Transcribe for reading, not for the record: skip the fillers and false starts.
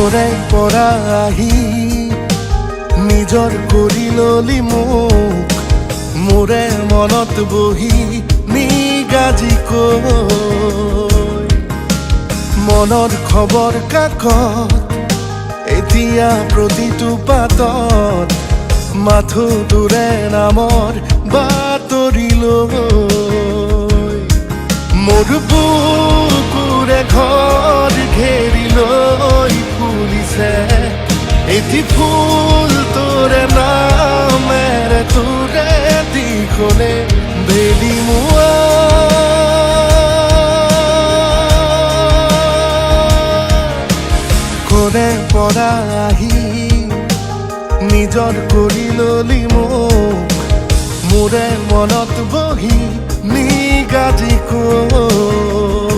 কৰে পৰা আহি নিজৰ কৰি ললি মোক মোৰে মনত বহি নিগাজি কৈ মনৰ খবৰ কাকত এতিয়া প্ৰতিটো পাতত মাথো তোৰে নামৰ বাতৰি লৈ মোৰ বুকুৰে ঘৰ ঘেৰি লৈ ফুলিছে এটি ফুল তোৰে নামেৰে তোৰে দিখনে বেলি মুৱা কৰে পৰা আহি নিজৰ কৰি ললি মোক মোৰে মনত বহি নিগাজি কৈ